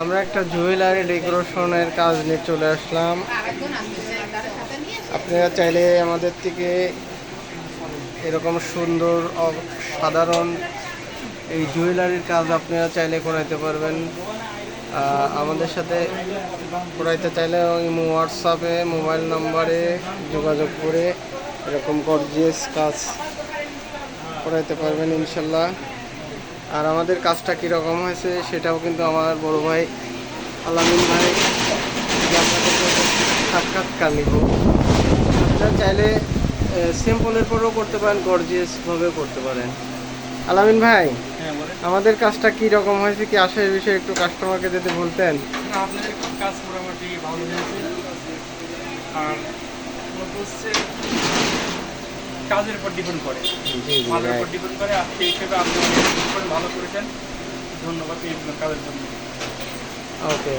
আমরা একটা জুয়েলারি ডেকোরেশনের কাজ নিয়ে চলে আসলাম। আপনারা চাইলে আমাদের থেকে এরকম সুন্দর সাধারণ এই জুয়েলারির কাজ আপনারা চাইলে করাইতে পারবেন। আমাদের সাথে করাইতে চাইলে হোয়াটসঅ্যাপে মোবাইল নাম্বারে যোগাযোগ করে এরকম গর্জিয়াস কাজ করাইতে পারবেন ইনশাল্লাহ। আর আমাদের কাজটা কীরকম হয়েছে সেটাও কিন্তু আমার বড় ভাই আলামিন ভাই সাক্ষাৎকার নিব। আপনারা চাইলে সিম্পলের পরেও করতে পারেন, গর্জিয়াসভাবেও করতে পারেন। আলামিন ভাই, আমাদের কাজটা কি রকম হয়েছে, কি আসার বিষয়ে একটু কাস্টমারকে যদি বলতেন। আপনাদের কাজ মোটামুটি ভালো হয়েছে। আর হচ্ছে কাজের উপর ডিপেন্ড করে, ভালোর উপর ডিপেন্ড করে। আর সেই হিসেবে আপনি ভালো করেছেন, ধন্যবাদ এই কাজের জন্য। ওকে।